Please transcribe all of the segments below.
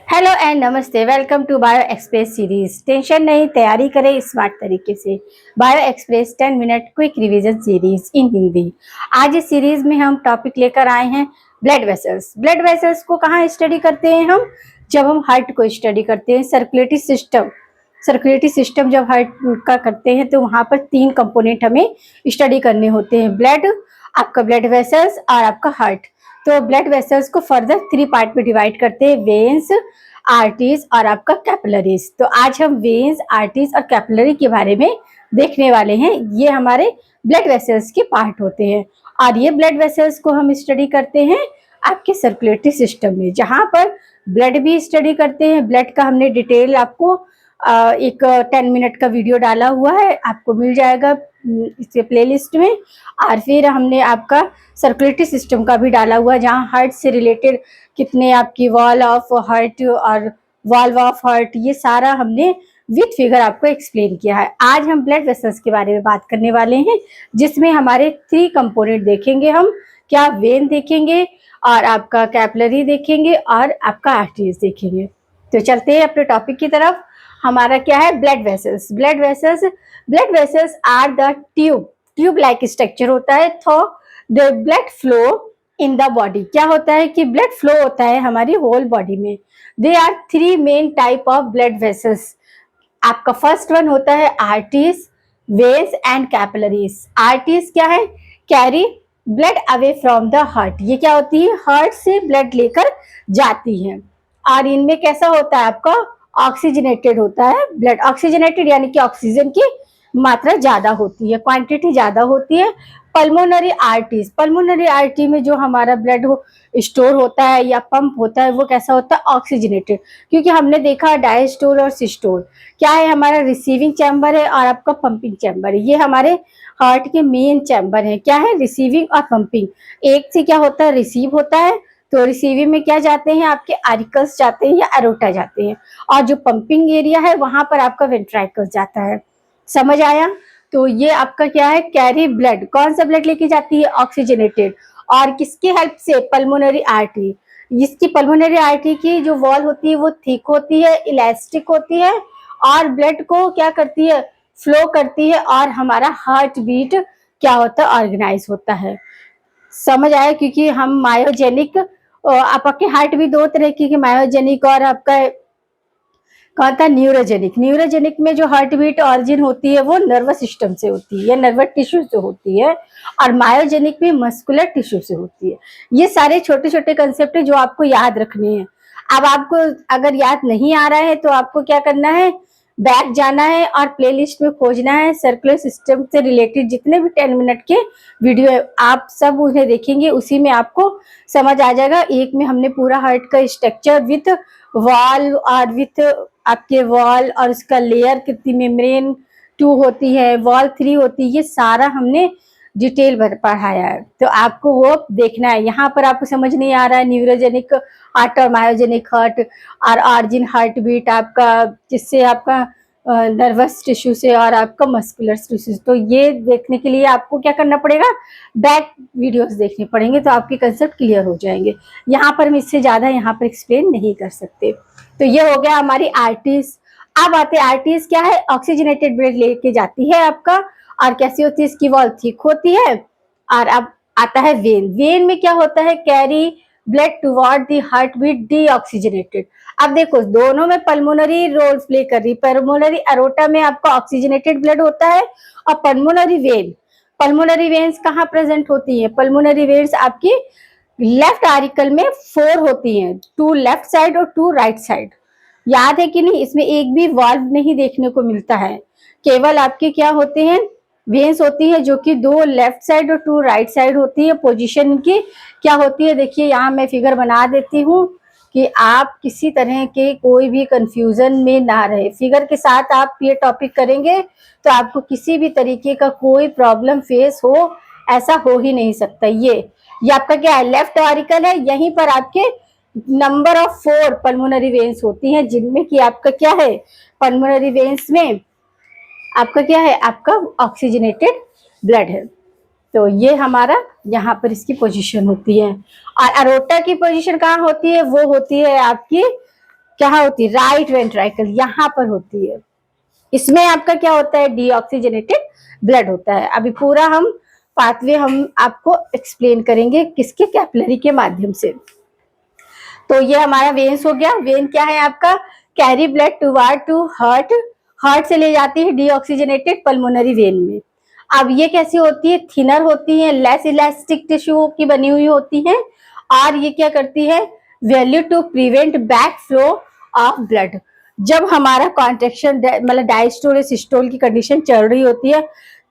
Hello and नमस्ते। Welcome to bio express series. Tension नहीं, तैयारी करें स्मार्ट तरीके से। Bio express 10 minute quick revision series in Hindi. आज इस सीरीज में हम टॉपिक लेकर आए हैं ब्लड वेसल्स। ब्लड वेसल्स को कहाँ स्टडी करते हैं हम? जब हम हार्ट को स्टडी करते हैं, सर्कुलेटरी सिस्टम जब हार्ट का करते हैं तो वहाँ पर 3 कंपोनेंट हमें स्टडी करने होते हैं, ब्लड, आपका ब्लड वेसल्स और आपका हार्ट। तो ब्लड वेसल्स को फर्दर 3 पार्ट में डिवाइड करते हैं, वेन्स, आर्टरीज और आपका कैपिलरीज। तो आज हम वेन्स, आर्टरीज और कैपिलरी के बारे में देखने वाले हैं। ये हमारे ब्लड वेसल्स के पार्ट होते हैं और ये ब्लड वेसल्स को हम स्टडी करते हैं आपके सर्कुलेटरी सिस्टम में, जहां पर ब्लड भी स्टडी करते हैं। ब्लड का हमने डिटेल आपको एक 10 मिनट का वीडियो डाला हुआ है, आपको मिल जाएगा इसके प्लेलिस्ट में। और फिर हमने आपका सर्कुलेटरी सिस्टम का भी डाला हुआ है, जहाँ हार्ट से रिलेटेड कितने आपकी वॉल ऑफ हार्ट और वॉल्व ऑफ हार्ट, ये सारा हमने विथ फिगर आपको एक्सप्लेन किया है। आज हम ब्लड वेसल्स के बारे में बात करने वाले हैं, जिसमें हमारे 3 कंपोनेंट देखेंगे हम। क्या? वेन देखेंगे और आपका कैपिलरी देखेंगे और आपका आर्टरीज देखेंगे। तो चलते हैं अपने टॉपिक की तरफ। हमारा क्या है? Blood vessels. Blood vessels are the tube like structure होता है। तो the blood flow in the body, क्या होता है कि ब्लड फ्लो होता है हमारी होल बॉडी में। They are 3 main type of blood vessels. आपका फर्स्ट वन होता है arteries, veins and capillaries. Arteries क्या है? Carry blood away from the heart. ये क्या होती है? हार्ट से ब्लड लेकर जाती है। और इनमें कैसा होता है? आपका ऑक्सीजनेटेड होता है ब्लड। ऑक्सीजनेटेड यानी कि ऑक्सीजन की मात्रा ज्यादा होती है, क्वांटिटी ज्यादा होती है। पल्मोनरी आर्टरी में जो हमारा ब्लड स्टोर होता है या पंप होता है, वो कैसा होता है? ऑक्सीजनेटेड। क्योंकि हमने देखा डायस्टोल और सिस्टोल क्या है, हमारा रिसीविंग चैम्बर है और आपका पंपिंग चैम्बर है। ये हमारे हार्ट के मेन चैम्बर है। क्या है? रिसीविंग और पंपिंग। एक से क्या होता है? रिसीव होता है, तो रिसीविंग में क्या जाते हैं? आपके आरिकल्स जाते हैं या एरोटा जाते हैं, और जो पंपिंग एरिया है वहां पर आपका वेंट्राइकल्स जाता है। समझ आया? तो ये आपका क्या है? Carry blood. कौन सा ब्लड लेके जाती है? ऑक्सीजनेटेड। और किसकी हेल्प से? Pulmonary artery. इसकी पल्मोनरी आर्टरी की जो वॉल होती है वो थिक होती है, इलास्टिक होती है और ब्लड को क्या करती है? फ्लो करती है और हमारा हार्ट बीट क्या होता है? ऑर्गेनाइज होता है। समझ आया? क्योंकि हम मायोजेनिक, आपके हार्ट भी 2 तरह की, मायोजेनिक और आपका कहा था न्यूरोजेनिक में जो हार्ट बीट ऑरिजिन होती है वो नर्वस सिस्टम से होती है, नर्वस टिश्यू से होती है, और मायोजेनिक में मस्कुलर टिश्यू से होती है। ये सारे छोटे छोटे कंसेप्ट है जो आपको याद रखने हैं। अब आपको अगर याद नहीं आ रहा है तो आपको क्या करना है? बैक जाना है और प्लेलिस्ट में खोजना है। सर्कुलर सिस्टम से रिलेटेड जितने भी 10 मिनट के वीडियो है, आप सब उन्हें देखेंगे, उसी में आपको समझ आ जाएगा। एक में हमने पूरा हार्ट का स्ट्रक्चर विथ वॉल और विथ आपके वॉल और उसका लेयर, कितनी मेम्ब्रेन 2 होती है, वॉल 3 होती है, ये सारा हमने डिटेल पढ़ाया है। तो आपको वो देखना है। यहाँ पर आपको समझ नहीं आ रहा है न्यूरोजेनिक हार्ट और मायोजेनिक हार्ट और ऑरिजिन हार्ट बीट आपका, जिससे आपका नर्वस टिश्यू से और आपका मस्कुलर टिश्यू। तो ये देखने के लिए आपको क्या करना पड़ेगा? बैक वीडियोस देखने पड़ेंगे, तो आपके कंसेप्ट क्लियर हो जाएंगे। यहाँ पर हम इससे ज्यादा यहाँ पर एक्सप्लेन नहीं कर सकते। तो ये हो गया हमारी आर्टरीज। अब आते हैं आर्टरीज क्या है? ऑक्सीजनेटेड ब्लड लेके जाती है आपका, और कैसी होती है? इसकी वॉल थिक होती है। और अब आता है वेन में क्या होता है? Carry blood toward the heart beat deoxygenated. अब देखो दोनों में पल्मोनरी रोल प्ले कर रही। पल्मोनरी एरोटा में आपका ऑक्सीजनेटेड ब्लड होता है, और पल्मोनरी वेन्स कहाँ प्रेजेंट होती है? पल्मोनरी वेन्स आपकी लेफ्ट आरिकल में 4 होती हैं, 2 लेफ्ट साइड और 2 राइट साइड। याद है कि नहीं? इसमें एक भी वाल्व नहीं देखने को मिलता है, केवल आपके क्या होते हैं? वेन्स होती है, जो कि 2 लेफ्ट साइड और 2 राइट साइड होती है। पोजीशन की क्या होती है? देखिए यहाँ मैं फिगर बना देती हूँ कि आप किसी तरह के कोई भी कंफ्यूजन में ना रहे। फिगर के साथ आप ये टॉपिक करेंगे तो आपको किसी भी तरीके का कोई प्रॉब्लम फेस हो, ऐसा हो ही नहीं सकता। ये आपका क्या है? लेफ्ट ऑरिकल है। यहीं पर आपके नंबर ऑफ 4 पल्मोनरी वेन्स होती हैं, जिनमें कि आपका क्या है? पल्मोनरी वेन्स में आपका क्या है? आपका ऑक्सीजनेटेड ब्लड है। तो ये हमारा यहाँ पर इसकी पोजीशन होती है। और एरोटा की पोजीशन कहाँ होती है? वो होती है आपकी क्या होती है, राइट वेंट्राइकल, यहाँ पर होती है। इसमें आपका क्या होता है, डीऑक्सीजनेटेड ब्लड होता है। अभी पूरा हम पाथवे हम आपको एक्सप्लेन करेंगे किसके, कैपिलरी के माध्यम से। तो ये हमारा वेन्स हो गया। वेन क्या है आपका, carry blood toward to heart, heart से ले जाती है डीऑक्सीजनेटेड पल्मोनरी वेन में। अब ये कैसी होती है, थिनर होती है, लेस इलास्टिक टिश्यू की बनी हुई होती है, और ये क्या करती है, valve to prevent back flow of blood. जब हमारा कॉन्ट्रेक्शन मतलब डायस्टोल या सिस्टोल की कंडीशन चल रही होती है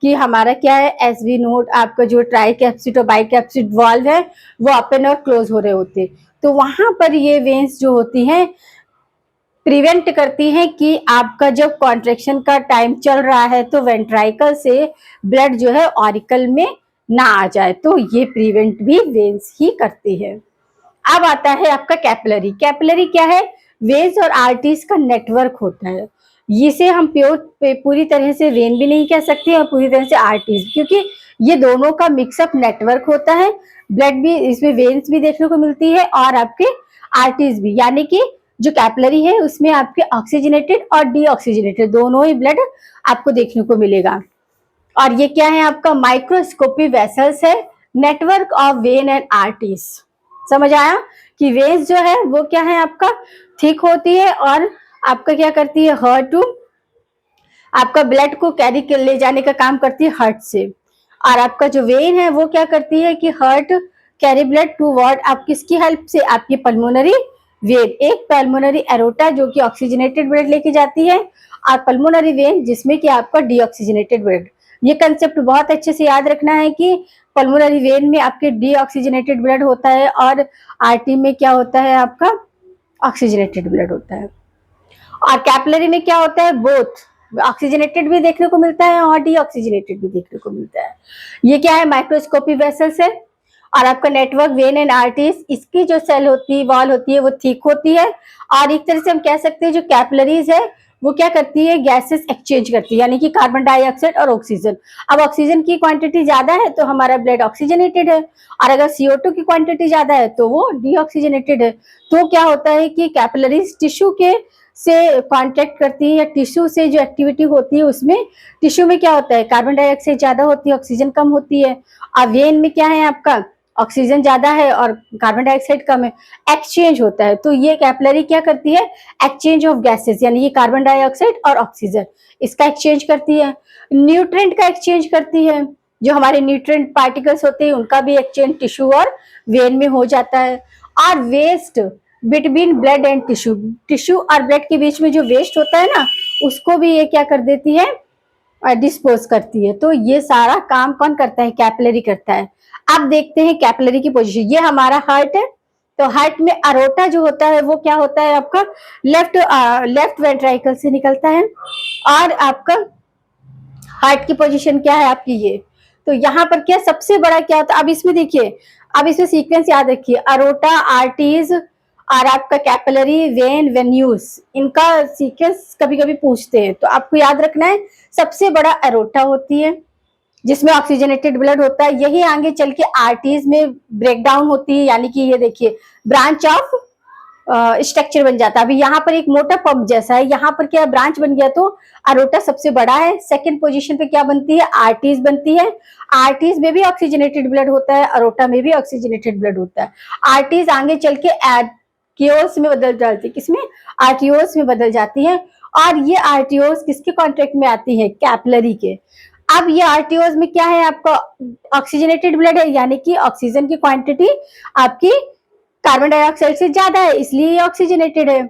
कि हमारा क्या है, एस वी नोट आपका जो ट्राई कैप्सिड और बाई कैप्सिड वॉल्व है वो ओपन और क्लोज हो रहे होते हैं, तो वहां पर ये वेन्स जो होती हैं प्रिवेंट करती हैं कि आपका जब कॉन्ट्रेक्शन का टाइम चल रहा है तो वेंट्राइकल से ब्लड जो है ऑरिकल में ना आ जाए, तो ये प्रिवेंट भी वेन्स ही करती है। अब आता है आपका कैपिलरी। कैपिलरी क्या है, वेन्स और आर्टरीज का नेटवर्क होता है। इसे हम पूरी तरह से वेन भी नहीं कह सकते और पूरी तरह से आर्टरीज, क्योंकि ये दोनों का मिक्सअप नेटवर्क होता है। ब्लड भी इसमें, वेन्स भी देखने को मिलती है और आपके आर्टरीज भी, यानी कि जो कैपिलरी है उसमें आपके ऑक्सीजनेटेड और डीऑक्सीजनेटेड दोनों ही ब्लड आपको देखने को मिलेगा। और ये क्या है आपका, माइक्रोस्कोपी वेसल्स है, network of when and arteries. समझ आया कि वेन्स जो है वो क्या है आपका थिक होती है और आपका क्या करती है, हार्ट टू आपका ब्लड को कैरी कर ले जाने का काम करती है हार्ट से। और आपका जो वेन है वो क्या करती है कि heart carry blood to what, आप किसकी हेल्प से, आपकी पल्मोनरी वेन, एक पल्मोनरी एरोटा जो कि ऑक्सीजनेटेड ब्लड लेके जाती है, और पल्मोनरी वेन जिसमें कि आपका डीऑक्सीजनेटेड ब्लड। ये कंसेप्ट बहुत अच्छे से याद रखना है कि पल्मोनरी वेन में आपके डीऑक्सीजनेटेड ब्लड होता है और आरटी में क्या होता है आपका ऑक्सीजनेटेड ब्लड होता है। और कैपिलरी में क्या होता है, बोथ ऑक्सीजनेटेड भी देखने को मिलता है और डीऑक्सीजनेटेड भी देखने को मिलता है। ये क्या है, माइक्रोस्कोपी वेसल्स है। और आपका नेटवर्क वेन एंड आर्टरीज, इसकी जो सेल होती है, वॉल होती है, वो थिक होती है। और एक तरह से हम कह सकते हैं जो कैपिलरीज है वो क्या करती है, गैसेस एक्सचेंज करती है, यानी कि कार्बन डाइऑक्साइड और ऑक्सीजन। अब ऑक्सीजन की क्वांटिटी ज्यादा है तो हमारा ब्लड ऑक्सीजनेटेड है, और अगर CO2 की क्वांटिटी ज्यादा है तो वो डीऑक्सीजनेटेड है। तो क्या होता है कि कैपिलरीज टिश्यू के से कांटेक्ट करती है, या टिश्यू से जो एक्टिविटी होती है उसमें, टिश्यू में क्या होता है, कार्बन डाइऑक्साइड ज्यादा होती है, ऑक्सीजन कम होती है। और वेन में क्या है आपका, ऑक्सीजन ज्यादा है और कार्बन डाइऑक्साइड कम है, एक्सचेंज होता है। तो ये कैपिलरी क्या करती है, एक्सचेंज ऑफ गैसेस, यानी ये कार्बन डाइऑक्साइड और ऑक्सीजन इसका एक्सचेंज करती है। न्यूट्रेंट का एक्सचेंज करती है, जो हमारे न्यूट्रेंट पार्टिकल्स होते हैं उनका भी एक्सचेंज टिश्यू और वेन में हो जाता है। और waste between blood and tissue, tissue और ब्लड के बीच में जो वेस्ट होता है ना, उसको भी ये क्या कर देती है, डिस्पोज करती है। तो ये सारा काम कौन करता है, कैपिलरी करता है। अब देखते हैं कैपिलरी की पोजीशन। ये हमारा हार्ट है, तो हार्ट में अरोटा जो होता है वो क्या होता है आपका, लेफ्ट वेंट्राइकल से निकलता है। और आपका हार्ट की पोजीशन क्या है आपकी, ये तो यहाँ पर क्या सबसे बड़ा क्या होता है, अब इसमें देखिए, अब इसमें सीक्वेंस याद रखिए, अरोटा, आर्टीज और आपका कैपिलरी, वेन, वेन्यूज, इनका सीक्वेंस कभी कभी पूछते हैं, तो आपको याद रखना है सबसे बड़ा अरोटा होती है जिसमें ऑक्सीजनेटेड ब्लड होता है। यही आगे चल के आर्टीज में ब्रेकडाउन होती है, यानी कि ये देखिए ब्रांच ऑफ स्ट्रक्चर बन जाता है। अभी यहाँ पर एक मोटा पंप जैसा है, यहाँ पर क्या ब्रांच बन गया, तो अरोटा सबसे बड़ा है। सेकंड पोजीशन पे क्या बनती है, आर्टीज बनती है। आर्टीज में भी ऑक्सीजनेटेड ब्लड होता है, अरोटा में भी ऑक्सीजनेटेड ब्लड होता है। आर्टीज आगे चल के आर्टियोल्स में बदल जाती है, किसमें, आर्टियोल्स में बदल जाती है। और ये आर्टियोल्स किसके कॉन्ट्रैक्ट में आती है, कैपिलरी के। अब ये आर्टियोल्स में क्या है आपका, ऑक्सीजनेटेड ब्लड है, यानी कि ऑक्सीजन की क्वांटिटी आपकी कार्बन डाइऑक्साइड से ज्यादा है, इसलिए ये ऑक्सीजनेटेड है।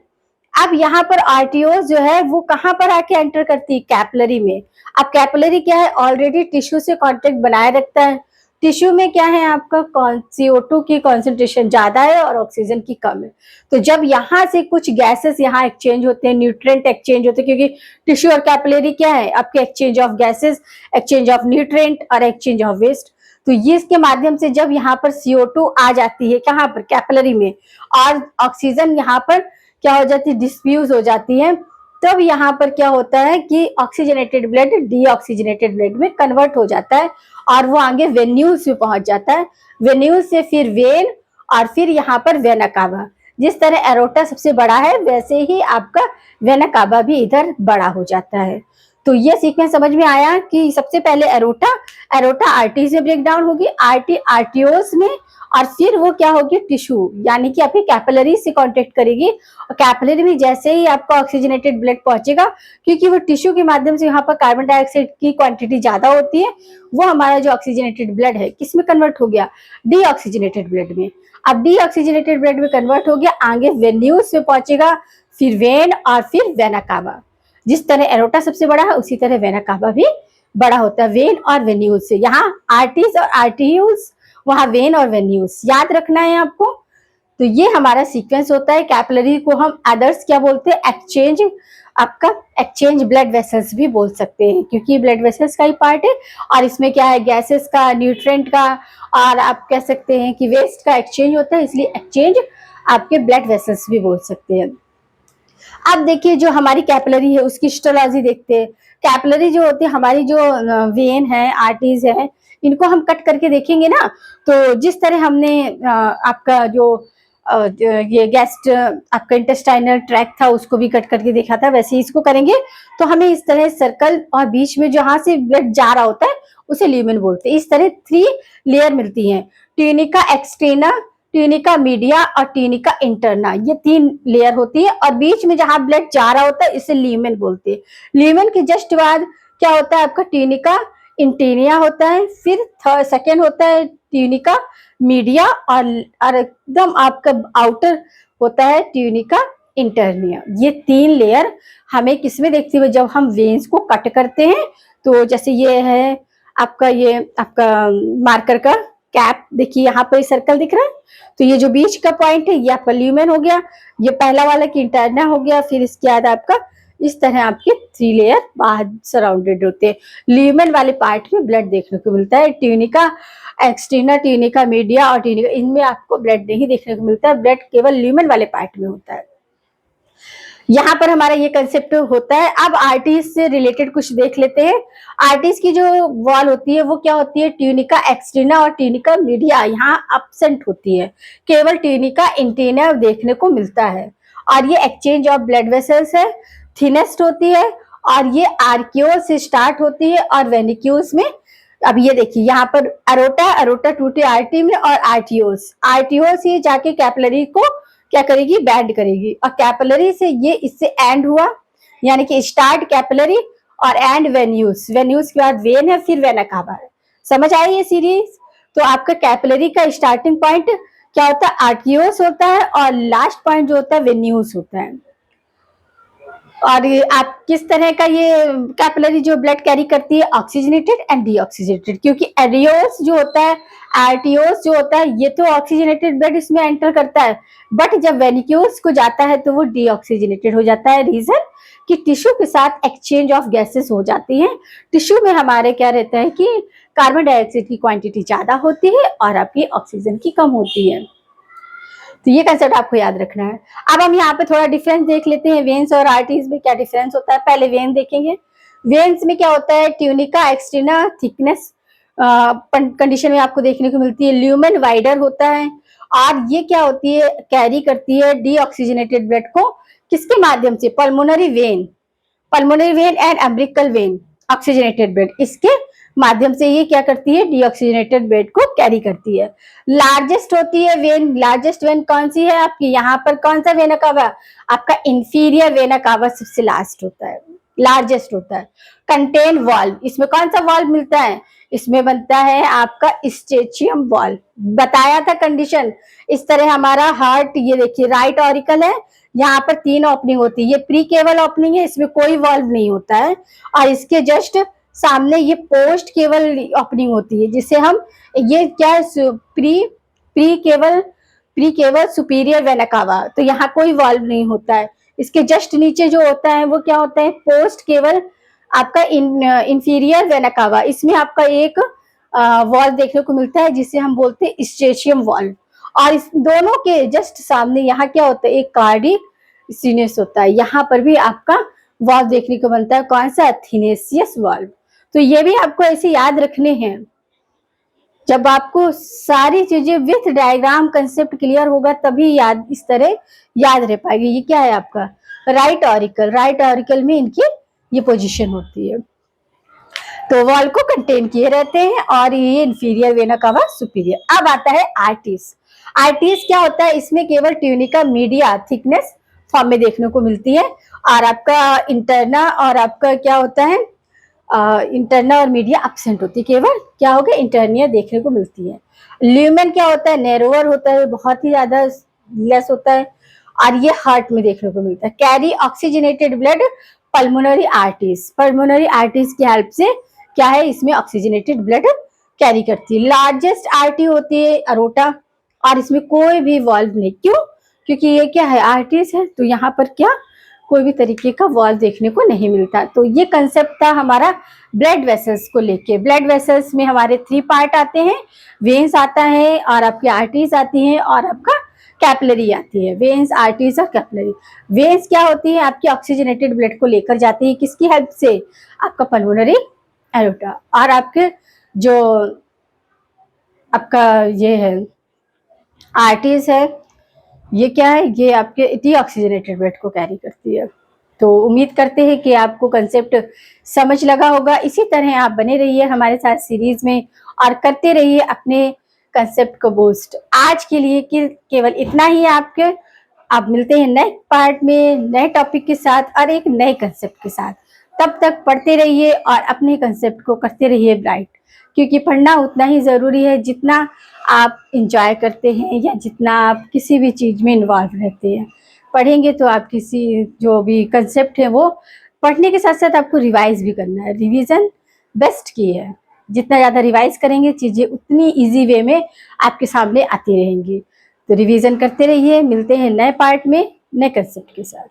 अब यहाँ पर आर्टियोस जो है वो कहाँ पर आके एंटर करती है, कैपिलरी में। अब कैपिलरी क्या है, ऑलरेडी टिश्यू से कांटेक्ट बनाए रखता है। टिश्यू में क्या है आपका, CO2 की कॉन्सेंट्रेशन ज्यादा है और ऑक्सीजन की कम है। तो जब यहाँ से कुछ गैसेस यहाँ एक्सचेंज होते हैं, न्यूट्रिएंट एक्सचेंज होते हैं, क्योंकि टिश्यू और कैपिलरी क्या है आपके, exchange of gases, exchange of nutrient और एक्सचेंज ऑफ वेस्ट। तो ये इसके माध्यम से जब यहाँ पर CO2 आ जाती है, कहाँ पर, कैपिलरी में, और ऑक्सीजन यहाँ पर क्या हो जाती है, डिस्फ्यूज हो जाती है, तब यहाँ पर क्या होता है कि ऑक्सीजनेटेड ब्लड डीऑक्सीजनेटेड ब्लड में कन्वर्ट हो जाता है और वो आगे वेन्यूज में पहुंच जाता है। वेन्यूज से फिर वेन, और फिर यहाँ पर वेना कावा। जिस तरह एरोटा सबसे बड़ा है वैसे ही आपका वेना कावा भी इधर बड़ा हो जाता है। तो ये सीक्वेंस समझ में आया कि सबसे पहले एरोटा, एरोटा आर्टरीज में ब्रेक डाउन होगी, आर्टी आर्टियोस में, और फिर वो क्या होगी टिश्यू यानी कि आपकी कैपिलरी से कांटेक्ट करेगी, और कैपिलरी में जैसे ही आपका ऑक्सीजनेटेड ब्लड पहुंचेगा, क्योंकि वो टिश्यू के माध्यम से यहाँ पर कार्बन डाइऑक्साइड की क्वांटिटी ज्यादा होती है, वो हमारा जो ऑक्सीजनेटेड ब्लड है किस में कन्वर्ट हो गया, डीऑक्सीजनेटेड ब्लड में। अब डीऑक्सीजनेटेड ब्लड में कन्वर्ट हो गया, आगे वेन्यूज में पहुंचेगा, फिर वेन और फिर वेना कावा। जिस तरह एरोटा सबसे बड़ा है उसी तरह वेना कावा भी बड़ा होता है वेन और वेन्यूज से। यहाँ आर्टीज और आर्टियूज, वहां वेन और वेन्यूज याद रखना है आपको। तो ये हमारा सीक्वेंस होता है। कैपिलरी को हम अदर्स क्या बोलते हैं, एक्सचेंज, आपका एक्सचेंज ब्लड वेसल्स भी बोल सकते हैं, क्योंकि ब्लड वेसल्स का ही पार्ट है, और इसमें क्या है गैसेस का, न्यूट्रिएंट का, और आप कह सकते हैं कि वेस्ट का एक्सचेंज होता है, इसलिए एक्सचेंज आपके ब्लड वेसल्स भी बोल सकते हैं। अब देखिए जो हमारी कैपिलरी है उसकी हिस्टोलॉजी देखते हैं। कैपिलरी जो होती है हमारी, जो वेन है, आर्टरीज है, इनको हम कट करके देखेंगे ना, तो जिस तरह हमने आपका जो ये गैस्ट, आपका इंटेस्टाइनल ट्रैक था उसको भी कट करके देखा था, वैसे ही इसको करेंगे। तो हमें इस तरह सर्कल, और बीच में जहां से ब्लड जा रहा होता है उसे ल्यूमेन बोलते हैं। इस तरह 3 लेयर मिलती हैं, ट्यूनिका एक्सटर्ना, ट्यूनिका मीडिया और ट्यूनिका इंटरना, ये 3 लेयर होती है, और बीच में जहां ब्लड जा रहा होता है इसे ल्यूमेन बोलते हैं। ल्यूमेन के जस्ट बाद क्या होता है आपका ट्यूनिका इंटीरिया होता है, फिर सेकेंड होता है ट्यूनिका मीडिया, और एकदम आपका आउटर होता है ट्यूनिका इंटरनिया। ये 3 लेयर हमें किसमें देखती हुई, जब हम वेन्स को कट करते हैं। तो जैसे ये है आपका, ये आपका मार्कर का कैप, देखिए यहाँ पर सर्कल दिख रहा है, तो ये जो बीच का पॉइंट है ये आपका ल्यूमेन हो गया, ये पहला वाला की इंटरना हो गया, फिर इसके बाद आपका इस तरह आपके 3 लेयर बाहर सराउंडेड होते हैं। ल्यूमेन वाले पार्ट में ब्लड देखने को मिलता है, ट्यूनिका एक्सटर्ना, ट्यूनिका मीडिया और ट्यूनिका, इनमें आपको ब्लड नहीं देखने को मिलता है, ब्लड केवल ल्यूमेन वाले पार्ट में होता है। यहाँ पर हमारा ये कंसेप्ट होता है। अब आर्टरीज से रिलेटेड कुछ देख लेते हैं। आर्टरीज की जो वॉल होती है वो क्या होती है, ट्यूनिका एक्सटर्ना और ट्यूनिका मीडिया यहाँ एब्सेंट होती है, केवल ट्यूनिका इंटरना देखने को मिलता है। और ये एक्सचेंज ऑफ ब्लड वेसल्स है, थिनेस्ट होती है, और ये आर्कियोल से स्टार्ट होती है और वेनिक्यूल्स में। अब ये देखिए यहाँ पर अरोटा, अरोटा टूटे आर्टरी में, और आर्टियोस, आर्टियोस ये जाके कैपिलरी को क्या करेगी, बैंड करेगी, और कैपिलरी से ये इससे एंड हुआ, यानी कि स्टार्ट कैपिलरी और एंड वेन्यूज, वेन्यूज के बाद वेन है, फिर वेना कावा है। समझ आई ये सीरीज। तो आपका कैपिलरी का स्टार्टिंग पॉइंट क्या होता है, आर्टियोस होता है, और लास्ट पॉइंट जो होता है वेन्यूज होता है। और आप किस तरह का ये कैपिलरी जो ब्लड कैरी करती है, ऑक्सीजनेटेड एंड डीऑक्सीजनेटेड, क्योंकि एरियोस जो होता है, आर्टियोस जो होता है, ये तो ऑक्सीजनेटेड ब्लड इसमें एंटर करता है, बट जब वेनिक्यूल्स को जाता है तो वो डीऑक्सीजनेटेड हो जाता है। रीजन कि टिश्यू के साथ एक्सचेंज ऑफ गैसेस हो जाती हैं। टिश्यू में हमारे क्या रहता है कि कार्बन डाइऑक्साइड की क्वांटिटी ज्यादा होती है और आपकी ऑक्सीजन की कम होती है। तो ये कंसेप्ट आपको याद रखना है। अब हम यहाँ पे थोड़ा डिफरेंस देख लेते हैं, वेन्स और आर्टरीज में क्या डिफरेंस होता है। पहले वेन देखेंगे। वेन्स में क्या होता है, ट्यूनिका एक्सटर्ना थिकनेस कंडीशन में आपको देखने को मिलती है, ल्यूमेन वाइडर होता है, और ये क्या होती है, कैरी करती है डीऑक्सीजनेटेड ब्लड को किसके माध्यम से, pulmonary vein, pulmonary vein and umbilical vein, oxygenated blood, इसके माध्यम से ये क्या करती है, डीऑक्सीजनेटेड ब्लड को कैरी करती है। लार्जेस्ट होती है वेन, लार्जेस्ट वेन कौन सी है आपकी, यहाँ पर कौन सा वेना कावा, आपका इंफीरियर वेना कावा सबसे लास्ट होता है, लार्जेस्ट होता है। कंटेन वॉल्व, इसमें कौन सा वॉल्व मिलता है, इसमें बनता है आपका स्टेचियम वॉल्व। बताया था कंडीशन, इस तरह हमारा हार्ट, ये देखिए राइट ऑरिकल है, यहाँ पर 3 ओपनिंग होती है, ये प्री केवल ओपनिंग है, इसमें कोई वॉल्व नहीं होता है, और इसके जस्ट सामने ये पोस्ट केवल ओपनिंग होती है, जिसे हम, ये क्या है, प्री केवल सुपीरियर वेना कावा, तो यहाँ कोई वॉल्व नहीं होता है। इसके जस्ट नीचे जो होता है वो क्या होता है, पोस्ट केवल आपका इंफीरियर वेना कावा, इसमें आपका एक वॉल्व देखने को मिलता है जिसे हम बोलते हैं स्टेचियम वॉल्व। और इस दोनों के जस्ट सामने यहाँ क्या होता है, एक कार्डी सीनेस होता है, यहाँ पर भी आपका वॉल्व देखने को बनता है, कौन सा, थिनेसियस वॉल्व। तो ये भी आपको ऐसे याद रखने हैं। जब आपको सारी चीजें विथ डायग्राम कंसेप्ट क्लियर होगा तभी याद इस तरह याद रह पाएगी। ये क्या है आपका राइट ऑरिकल, राइट ऑरिकल में इनकी ये पोजीशन होती है। तो वॉल को कंटेन किए रहते हैं और ये इंफीरियर वेना कवा सुपीरियर। अब आता है आर्टिस। आर्टिस क्या होता है, इसमें केवल ट्यूनिका मीडिया थिकनेस फॉर्म में देखने को मिलती है और आपका इंटरना और आपका क्या होता है इंटरना और मीडिया एब्सेंट होती है, केवल क्या हो गया इंटरनिया देखने को मिलती है। ल्यूमेन क्या होता है, नैरोवर होता है, बहुत ही ज्यादा लेस होता है और ये हार्ट में देखने को मिलता है। Carry oxygenated blood pulmonary arteries, pulmonary arteries की हेल्प से क्या है इसमें ऑक्सीजनेटेड ब्लड कैरी करती है। लार्जेस्ट आर्टरी होती है अरोटा और इसमें कोई भी वॉल्व नहीं, क्यों, क्योंकि ये क्या है आर्टरीज है तो यहाँ पर क्या कोई भी तरीके का वॉल देखने को नहीं मिलता। तो ये कंसेप्ट था हमारा ब्लड वेसल्स को लेके। ब्लड वेसल्स में हमारे 3 पार्ट आते हैं, वेन्स आता है और आपकी आर्टरीज आती हैं और आपका कैपिलरी आती है। वेन्स, आर्टरीज और कैपिलरी। वेन्स क्या होती है, आपकी ऑक्सीजनेटेड ब्लड को लेकर जाती है, किसकी हेल्प से, आपका पल्मोनरी एरोटा। और आपके जो आपका ये है आर्टरीज है, ये क्या है, ये आपके डीऑक्सीजनेटेड ब्लड को कैरी करती है। तो उम्मीद करते हैं कि आपको कंसेप्ट समझ लगा होगा। इसी तरह आप बने रहिए हमारे साथ सीरीज में और करते रहिए अपने कंसेप्ट को बूस्ट। आज के लिए केवल इतना ही आपके, आप मिलते हैं नए पार्ट में नए टॉपिक के साथ और एक नए कंसेप्ट के साथ। तब तक पढ़ते रहिए और अपने कंसेप्ट को करते रहिए ब्राइट, क्योंकि पढ़ना उतना ही ज़रूरी है जितना आप इंजॉय करते हैं या जितना आप किसी भी चीज़ में इन्वॉल्व रहते हैं। पढ़ेंगे तो आप किसी जो भी कंसेप्ट है वो पढ़ने के साथ साथ आपको रिवाइज भी करना है। रिवीजन बेस्ट की है, जितना ज़्यादा रिवाइज करेंगे चीज़ें उतनी इजी वे में आपके सामने आती रहेंगी। तो रिवीजन करते रहिए, मिलते हैं नए पार्ट में नए कंसेप्ट के साथ।